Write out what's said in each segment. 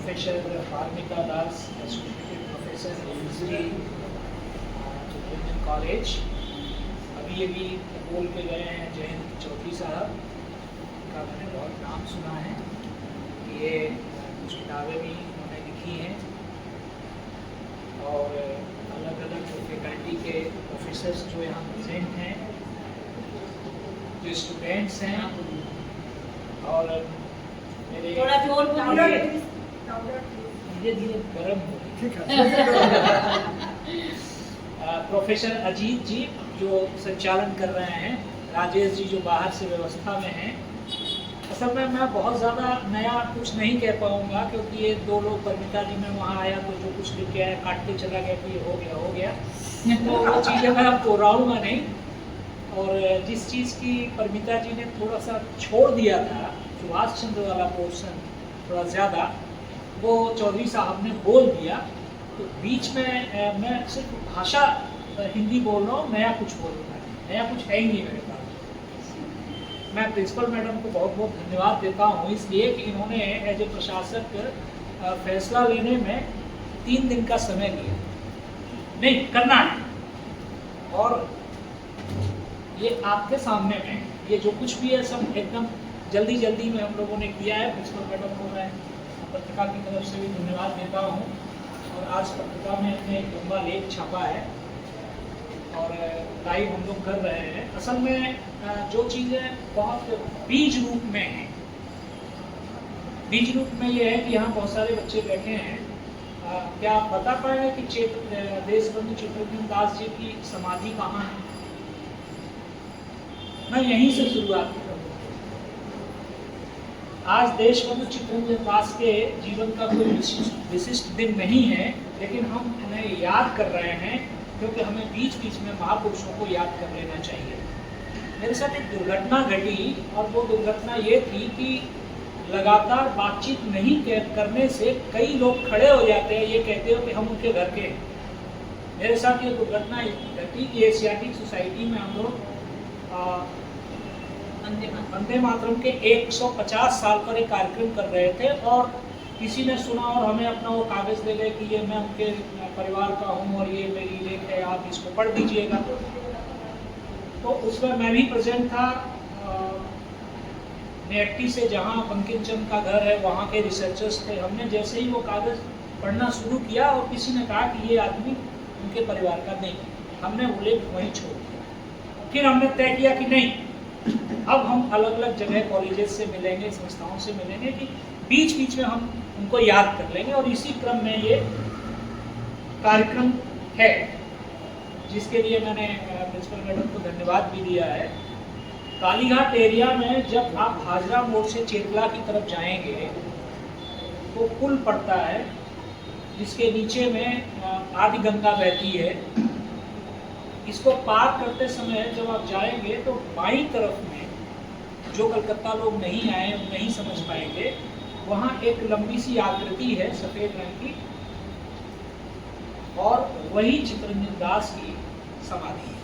Professor Paramita Das, associated professor history, Chittaranjan college. अभी बोल के गए हैं जयंत चौधरी साहब का, मैंने बहुत नाम सुना है। ये कुछ किताबें भी उन्होंने लिखी हैं और अलग अलग जो फैकल्टी के प्रोफेसर्स जो यहाँ प्रेजेंट हैं, जो स्टूडेंट्स हैं, और मेरे थोड़ा जोर धीरे गर्म हो प्रोफेसर अजीत जी जो संचालन कर रहे हैं, राजेश जी जो बाहर से व्यवस्था में हैं। असल में मैं बहुत ज़्यादा नया कुछ नहीं कह पाऊँगा क्योंकि ये दो लोग, परमिता जी मैं वहाँ आया तो जो कुछ लिख के आया काट के चला गया कि ये हो गया तो वो चीज़ें मैं अब दोहराऊँगा नहीं। और जिस चीज़ की परमिता जी ने थोड़ा सा छोड़ दिया था, सुभाष चंद्र वाला पोर्शन थोड़ा ज़्यादा, वो चौधरी साहब ने बोल दिया, तो बीच में मैं सिर्फ भाषा हिंदी बोल रहा हूँ, नया कुछ बोल रहा है, नया कुछ है ही नहीं मेरे पास। मैं प्रिंसिपल मैडम को बहुत बहुत धन्यवाद देता हूँ इसलिए कि इन्होंने एज ए प्रशासक फैसला लेने में 3 दिन का समय लिया, नहीं करना है। और ये आपके सामने में ये जो कुछ भी है सब एकदम जल्दी में हम लोगों ने किया है। प्रिंसिपल मैडम को मैं पत्रिका की तरफ से भी धन्यवाद देता हूँ। और आज पत्रिका में हमने एक लंबा लेख छापा है और लाइव हम लोग कर रहे हैं। असल में जो चीज़ें बहुत बीज रूप में हैं, बीज रूप में ये है कि यहाँ बहुत सारे बच्चे बैठे हैं। क्या आप बता पाएंगे कि देशबंधु चित्रंजन दास जी की समाधि कहाँ है? मैं यहीं से शुरुआत करूँ। आज देशबंधु चित्रंजन दास के जीवन का कोई विशिष्ट दिन नहीं है, लेकिन हम उन्हें याद कर रहे हैं क्योंकि हमें बीच बीच में महापुरुषों को याद कर लेना चाहिए। मेरे साथ एक दुर्घटना घटी और वो दुर्घटना ये थी कि लगातार बातचीत नहीं करने से कई लोग खड़े हो जाते हैं, ये कहते हो कि हम उनके घर के हैं। मेरे साथ ये दुर्घटना घटी कि एशियाटिक सोसाइटी में हम लोग वंदे मातरम के 150 साल पर एक कार्यक्रम कर रहे थे और किसी ने सुना और हमें अपना वो कागज़ दे गए कि ये मैं उनके परिवार का हूँ और ये मेरी लेख है, आप इसको पढ़ दीजिएगा। तो उसमें मैं भी प्रेजेंट था। नेट्टी से जहाँ बंकिम चंद का घर है वहाँ के रिसर्चर्स थे। हमने जैसे ही वो कागज़ पढ़ना शुरू किया और किसी ने कहा कि ये आदमी उनके परिवार का नहीं, हमने वो लेख वहीं छोड़ दिया। फिर हमने तय किया कि नहीं, अब हम अलग अलग जगह कॉलेजेस से मिलेंगे, संस्थाओं से मिलेंगे कि बीच बीच में हम उनको याद कर लेंगे। और इसी क्रम में ये कार्यक्रम है जिसके लिए मैंने प्रिंसिपल मैडम को धन्यवाद भी दिया है। कालीघाट एरिया में जब आप हाजरा मोड़ से चेतला की तरफ जाएंगे तो पुल पड़ता है जिसके नीचे में आदि गंगा बहती है। इसको पार करते समय जब आप जाएंगे तो बाईं तरफ में, जो कलकत्ता लोग नहीं आए नहीं समझ पाएंगे, वहाँ एक लंबी सी आकृति है सफ़ेद रंग की और वही चित्रंजन दास की समाधि है।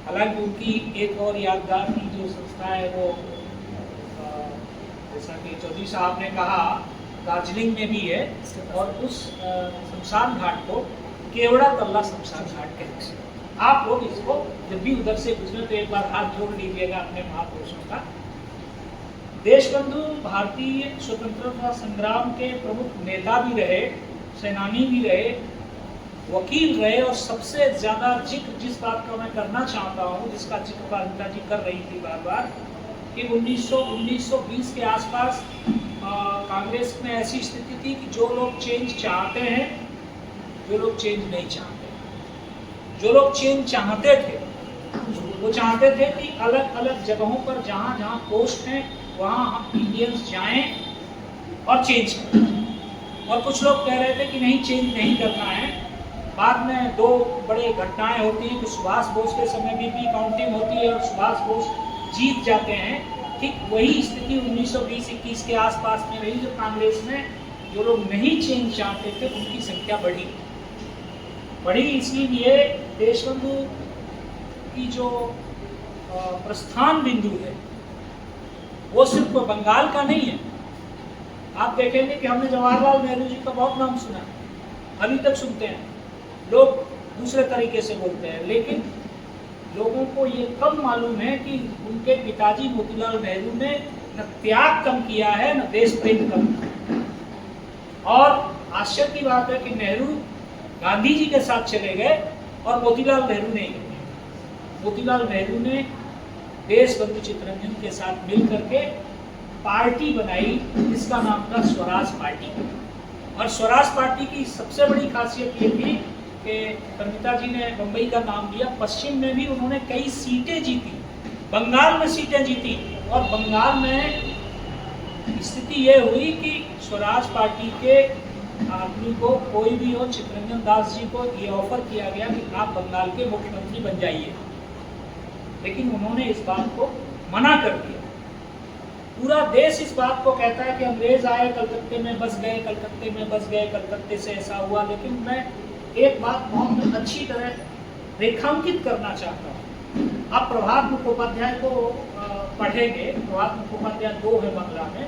हालांकि उनकी एक और यादगार की जो संस्था है वो जैसा कि चौधरी साहब ने कहा दार्जिलिंग में भी है और उस शमशान घाट को केवड़ा तल्ला शमशान घाट कहते हैं। आप लोग इसको जब भी उधर से गुजरे तो एक बार हाथ जोड़ लीजिएगा अपने महापुरुषों का। देशबंधु भारतीय स्वतंत्रता संग्राम के प्रमुख नेता भी रहे, सेनानी भी रहे, वकील रहे और सबसे ज़्यादा जिक्र जिस बात का मैं करना चाहता हूँ, जिसका जिक्र परमिता जी कर रही थी बार बार, कि 1920 के आसपास कांग्रेस में ऐसी स्थिति थी कि जो लोग चेंज चाहते हैं, जो लोग चेंज नहीं चाहते। जो लोग चेंज चाहते थे वो चाहते थे कि अलग अलग जगहों पर जहाँ जहाँ पोस्ट हैं वहाँ हम इंडियंस जाएं और चेंज करें। और कुछ लोग कह रहे थे कि नहीं, चेंज नहीं करना है। बाद में 2 बड़े घटनाएं होती हैं कि सुभाष बोस के समय भी काउंटिंग होती है और सुभाष बोस जीत जाते हैं। ठीक वही स्थिति 1920-21 के आसपास में रही, जो कांग्रेस में जो लोग नहीं चेंज चाहते थे उनकी संख्या बढ़ी। इसीलिए देशबंधु की जो प्रस्थान बिंदु है वो सिर्फ बंगाल का नहीं है, आप देखेंगे कि हमने जवाहरलाल नेहरू जी का बहुत नाम सुना है, अभी तक सुनते हैं। लोग दूसरे तरीके से बोलते हैं, लेकिन लोगों को ये कम मालूम है कि उनके पिताजी मोतीलाल नेहरू ने न त्याग कम किया है, न देश प्रेम कम किया। और आश्चर्य की बात है कि नेहरू गांधी जी के साथ चले गए और मोतीलाल नेहरू नहीं गए। मोतीलाल नेहरू ने देश बंधु चित्तरंजन के साथ मिल करके पार्टी बनाई, जिसका नाम था स्वराज पार्टी। और स्वराज पार्टी की सबसे बड़ी खासियत ये थी कि कविता जी ने बम्बई का नाम लिया, पश्चिम में भी उन्होंने कई सीटें जीती, बंगाल में सीटें जीती। और बंगाल में स्थिति ये हुई कि स्वराज पार्टी के आदमी को, कोई भी हो, चित्तरंजन दास जी को ये ऑफर किया गया कि आप बंगाल के मुख्यमंत्री बन जाइए, लेकिन उन्होंने इस बात को मना कर दिया। पूरा देश इस बात को कहता है कि अंग्रेज आए, कलकत्ते में बस गए, कलकत्ते में बस गए, कलकत्ते से ऐसा हुआ। लेकिन मैं एक बात बहुत अच्छी तरह रेखांकित करना चाहता हूँ। आप प्रभात मुखोपाध्याय को पढ़ेंगे। प्रभात मुखोपाध्याय 2 है बांग्ला में।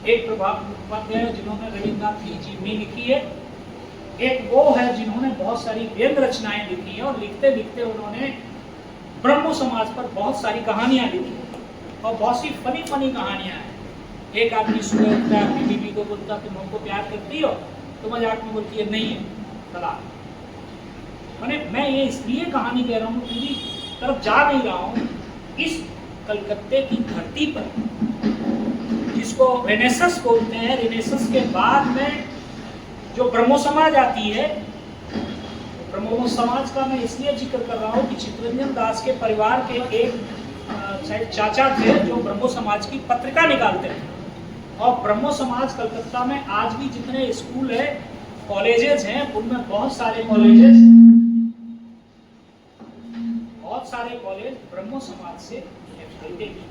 एक प्रभात मुखोपाध्याय जिन्होंने रविन्द्रनाथ की जीवनी लिखी है, एक वो है जिन्होंने बहुत सारी व्यंग्य रचनाएं लिखी हैं, और लिखते लिखते उन्होंने ब्रह्मो समाज पर बहुत सारी कहानियां लिखी और बहुत सी फनी कहानियां हैं। एक आदमी सुबह उठता है, अपनी बीवी को बोलता तुम हमको प्यार करती हो, तो मजाक में बोलती है नहीं है, तलाक। मैं ये इसलिए कहानी कह रहा हूँ पूरी तरफ जा नहीं रहा हूँ। इस कलकत्ते की धरती पर, जिसको रेनेसंस बोलते हैं, रेनेसंस के बाद में जो ब्रह्मो समाज आती है, ब्रह्मो समाज का मैं इसलिए जिक्र कर रहा हूँ कि चित्तरंजन दास के परिवार के एक शायद चाचा थे जो ब्रह्मो समाज की पत्रिका निकालते थे। और ब्रह्मो समाज कलकत्ता में आज भी जितने स्कूल है, कॉलेजेस हैं, उनमें बहुत सारे कॉलेज ब्रह्मो समाज से निकलते हैं।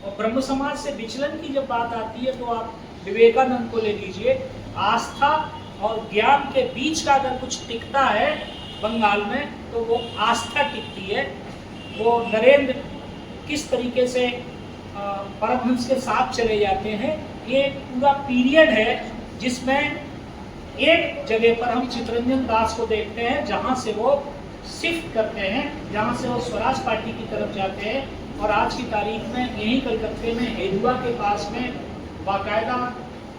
और ब्रह्म समाज से विचलन की जब बात आती है तो आप विवेकानंद को ले लीजिए। आस्था और ज्ञान के बीच का अगर कुछ टिकता है बंगाल में तो वो आस्था टिकती है। वो नरेंद्र किस तरीके से परमहंस के साथ चले जाते हैं, ये पूरा पीरियड है जिसमें एक जगह पर हम चित्तरंजन दास को देखते हैं जहां से वो शिफ्ट करते हैं, जहां से वो स्वराज पार्टी की तरफ जाते हैं। और आज की तारीख में यहीं कलकत्ते में हेदुआ के पास में बाकायदा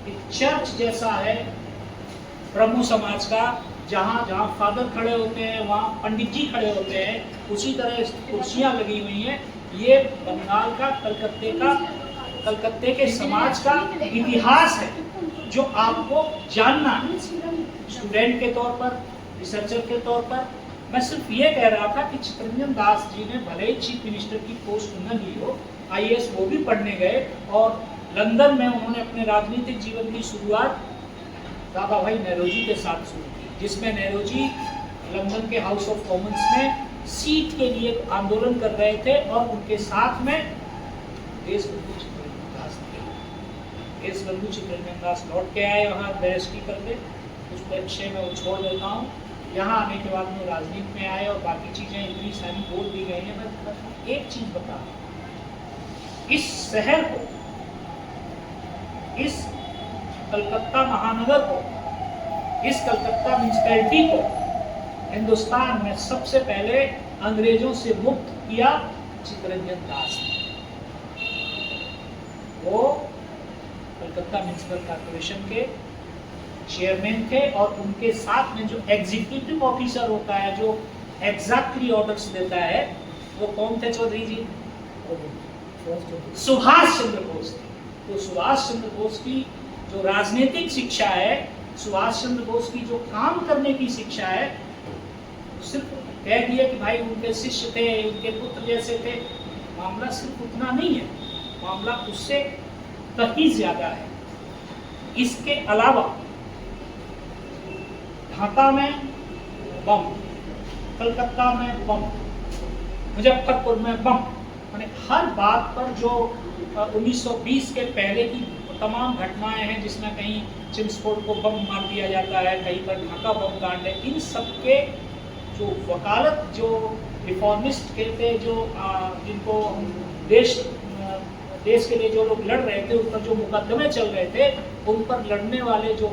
एक चर्च जैसा है ब्रह्मो समाज का, जहाँ फादर खड़े होते हैं, वहाँ पंडित जी खड़े होते हैं, उसी तरह कुर्सियाँ लगी हुई हैं। ये बंगाल का, कलकत्ते के समाज का इतिहास है जो आपको जानना है। स्टूडेंट के तौर पर, रिसर्चर के तौर पर मैं सिर्फ ये कह रहा था कि चित्तरंजन दास जी ने भले ही चीफ मिनिस्टर की पोस्ट न ली हो, IAS वो भी पढ़ने गए और लंदन में उन्होंने अपने राजनीतिक जीवन की शुरुआत दादा भाई नेहरूजी के साथ शुरू की, जिसमें नेहरूजी लंदन के हाउस ऑफ कॉमन्स में सीट के लिए आंदोलन कर रहे थे और उनके साथ में देश बंधु चित्तरंजन दास थे। देश बंधु चित्तरंजन दास लौट के आए वहाँ बैरिस्ट्री करके। उस विषय में वो छोड़ देता हूँ। यहाँ आने के बाद में राजनीति में आए और बाकी चीज़ें इतनी सारी बोल दी गई हैं। मैं एक चीज़ बता रहा हूँ, इस शहर को, इस कलकत्ता महानगर को, इस कलकत्ता म्यूनिसिपैलिटी को हिंदुस्तान में सबसे पहले अंग्रेजों से मुक्त किया चित्तरंजन दास ने। वो कलकत्ता म्यूनिसिपल कॉर्पोरेशन के चेयरमैन थे और उनके साथ में जो एग्जीक्यूटिव ऑफिसर होता है, जो एग्जैक्टली ऑर्डर्स देता है, वो कौन थे चौधरी जी? सुभाष चंद्र बोस थे। तो सुभाष चंद्र बोस की जो राजनीतिक शिक्षा है, सुभाष चंद्र बोस की जो काम करने की शिक्षा है, सिर्फ कह दिया कि भाई उनके शिष्य थे, उनके पुत्र जैसे थे, मामला सिर्फ उतना नहीं है, मामला उससे कहीं ज्यादा है। इसके अलावा ढाका में बम, कलकत्ता में बम, मुजफ्फरपुर में बम, माने हर बात पर जो 1920 के पहले की तमाम घटनाएं हैं, जिसमें कहीं चिम्सफोर्ड को बम मार दिया जाता है, कहीं पर ढाका बम कांड है, इन सब के जो वकालत जो रिफॉर्मिस्ट कहते हैं, जो जिनको देश देश के लिए जो लोग लड़ रहे थे, उन पर जो मुकदमे चल रहे थे, उन पर लड़ने वाले जो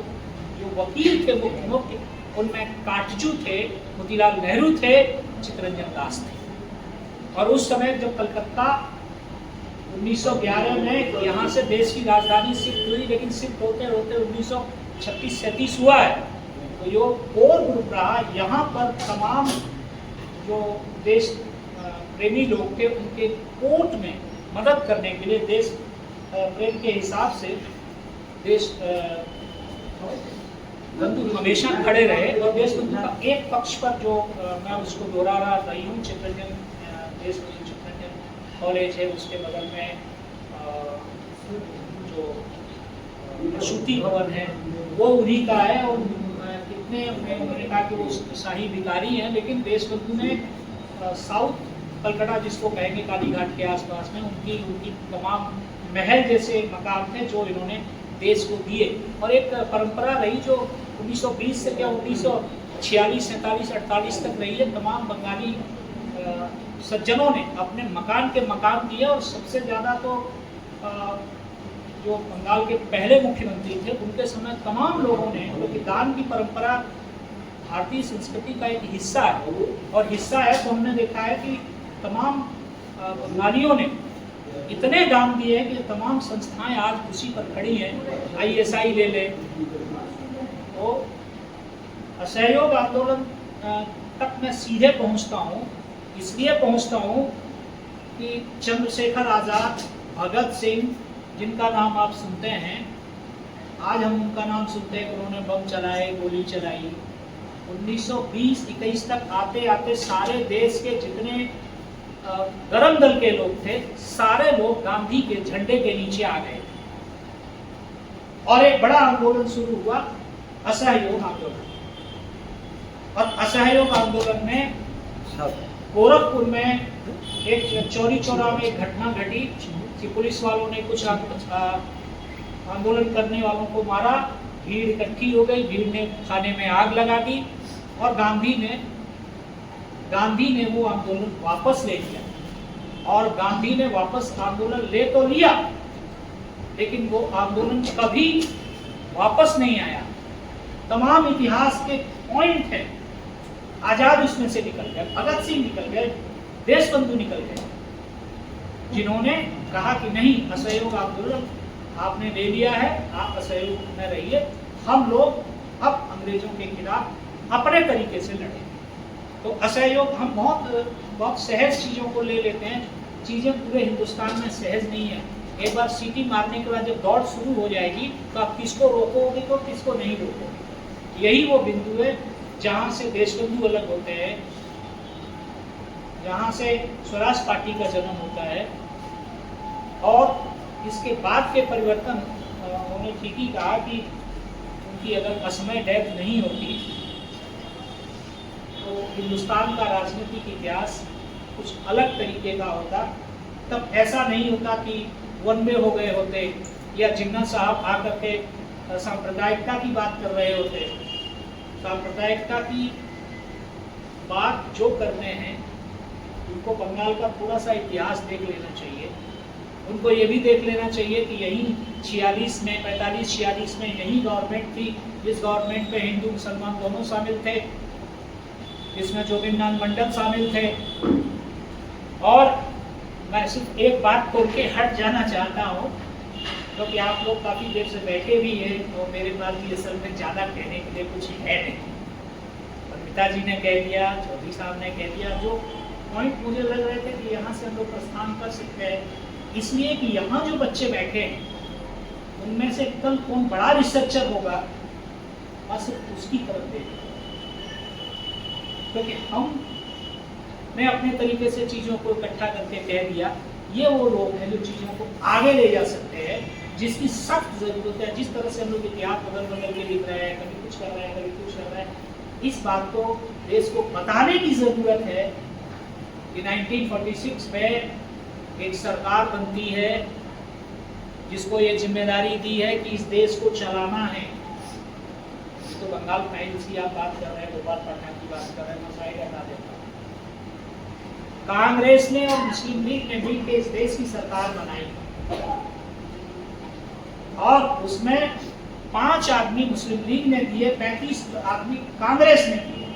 वकील थे मुख्य, उनमें काटजू थे, मोतीलाल नेहरू थे, चित्तरंजन दास थे। और उस समय जब कलकत्ता 1911 में यहाँ से देश की राजधानी शिफ्ट हुई, लेकिन शिफ्ट होते होते 1936-37 हुआ है, तो जो कोर ग्रुप रहा, यहाँ पर तमाम जो देश प्रेमी लोग थे, उनके कोर्ट में मदद करने के लिए देश प्रेम के हिसाब से देश बंधु हमेशा खड़े रहे। और देश बंधु का एक पक्ष पर जो मैं उसको दोहरा रही हूँ, चित्तरंजन देश बंधु चित्तरंजन कॉलेज है, उसके बगल में जो प्रसूति भवन है वो उन्हीं का है। और कितने उन्होंने कहा कि वो शाही भिखारी हैं, लेकिन देश बंधु ने साउथ कलकत्ता जिसको कहेंगे कालीघाट के आसपास में, उनकी तमाम महल जैसे मकान थे जो इन्होंने देश को दिए। और एक परंपरा रही जो 1920 से क्या 1946, 47, 48 तक रही है। तमाम बंगाली सज्जनों ने अपने मकान के मकान दिए, और सबसे ज़्यादा तो जो बंगाल के पहले मुख्यमंत्री थे, उनके समय तमाम लोगों ने, क्योंकि दान की परंपरा भारतीय संस्कृति का एक हिस्सा है, और हिस्सा है तो हमने देखा है कि तमाम बंगालियों ने इतने दान दिए हैं कि तमाम संस्थाएं आज उसी पर खड़ी हैं। ISI ले ले, तो असहयोग आंदोलन तक मैं सीधे पहुंचता हूं, इसलिए पहुंचता हूं कि चंद्रशेखर आज़ाद, भगत सिंह, जिनका नाम आप सुनते हैं, आज हम उनका नाम सुनते हैं, उन्होंने बम चलाए, गोली चलाई। 1920-21 तक आते आते सारे देश के जितने गरम दल के लोग थे, सारे लोग गांधी के झंडे के नीचे आ गए, और एक बड़ा आंदोलन शुरू हुआ, असहयोग आंदोलन। और असहयोग आंदोलन में गोरखपुर में एक चौरी चौरा में एक घटना घटी कि पुलिस वालों ने कुछ आंदोलन करने वालों को मारा, भीड़ इकट्ठी हो गई, भीड़ ने थाने में आग लगा दी, और गांधी ने वो आंदोलन वापस ले लिया। और गांधी ने वापस आंदोलन ले तो लिया, लेकिन वो आंदोलन कभी वापस नहीं आया। तमाम इतिहास के पॉइंट हैं, आजाद उसमें से निकल गए, भगत सिंह निकल गए, देश बंधु निकल गए, जिन्होंने कहा कि नहीं, असहयोग आंदोलन आपने ले लिया है, आप असहयोग में रहिए, हम लोग अब अंग्रेजों के खिलाफ अपने तरीके से लड़ें। तो असहयोग, हम बहुत सहज चीज़ों को ले लेते हैं, चीज़ें पूरे हिंदुस्तान में सहज नहीं है। एक बार सीटी मारने के बाद जब दौड़ शुरू हो जाएगी तो आप किसको रोकोगे तो किसको नहीं रोकोगे। यही वो बिंदु है जहाँ से देशबंधु अलग होते हैं, जहाँ से स्वराज पार्टी का जन्म होता है। और इसके बाद के परिवर्तन, उन्होंने ठीक ही कहा कि उनकी अगर असमय डेथ नहीं होती तो हिंदुस्तान का राजनीतिक इतिहास कुछ अलग तरीके का होता। तब ऐसा नहीं होता कि वन वे हो गए होते, या जिन्ना साहब आकर के सांप्रदायिकता की बात कर रहे होते। सांप्रदायिकता की बात जो करते हैं, उनको बंगाल का थोड़ा सा इतिहास देख लेना चाहिए। उनको ये भी देख लेना चाहिए कि यही 46 में, 45-46 में यही गवर्नमेंट थी, जिस गवर्नमेंट में हिंदू मुसलमान दोनों शामिल थे, जिसमें जोगिंदर मंडल शामिल थे। और मैं सिर्फ एक बात बोल के हट जाना चाहता हूँ, क्योंकि आप लोग काफ़ी देर से बैठे भी हैं, तो मेरे पास भी असल में ज़्यादा कहने के लिए कुछ है नहीं। पिताजी ने कह दिया, चौधरी साहब ने कह दिया, जो पॉइंट मुझे लग रहे थे कि यहाँ से हम लोग प्रस्थान कर सकते हैं, इसलिए कि यहाँ जो बच्चे बैठे हैं उनमें से कल कौन बड़ा रिसर्चर होगा, और सिर्फ उसकी तरफ देखें। क्योंकि हमने अपने तरीके से चीज़ों को इकट्ठा करके कह दिया, ये वो लोग हैं जो चीज़ों को आगे ले जा सकते हैं, जिसकी सख्त ज़रूरत है। जिस तरह से हम लोग इतिहास बदल के लिख रहे हैं, कभी कुछ कर रहे हैं, कभी कुछ कर रहे हैं, इस बात को देश को बताने की ज़रूरत है कि 1946 में एक सरकार बनती है जिसको ये जिम्मेदारी दी है कि इस देश को चलाना है। तो बंगाल फाइल्स की आप बात कर रहे हैं, गोपाल पाठक की बात कर रहे हैं, मैं साइड हटा देता हूँ। कांग्रेस ने और मुस्लिम लीग ने मिलकर इस देश की सरकार बनाई, और उसमें 5 आदमी मुस्लिम लीग ने दिए, 35 आदमी कांग्रेस ने दिए।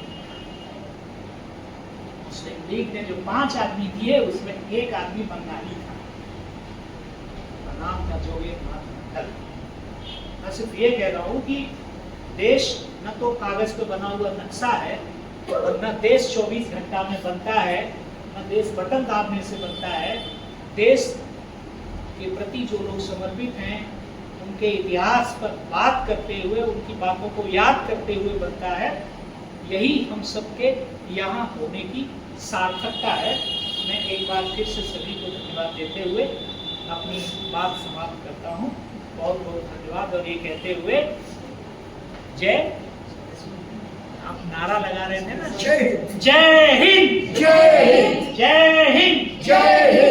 मुस्लिम लीग ने जो 5 आदमी दिए उसमें एक आदमी बंगाली था, नाम था जोगेंद्रनाथ मंडल। मैं सिर्फ ये कह रहा हूं कि देश न तो कागज पे बना हुआ नक्शा है और न देश 24 घंटा में बनता है, न देश बटन दाबने से बनता है। देश के प्रति जो लोग समर्पित हैं उनके इतिहास पर बात करते हुए, उनकी बातों को याद करते हुए बनता है। यही हम सबके यहाँ होने की सार्थकता है। मैं एक बार फिर से सभी को धन्यवाद देते हुए अपनी बात समाप्त करता हूँ। बहुत बहुत धन्यवाद। और ये कहते हुए जय, आप नारा लगा रहे थे ना, जय हिंद, जय हिंद, जय हिंद, जय हिंद, जय हिंद।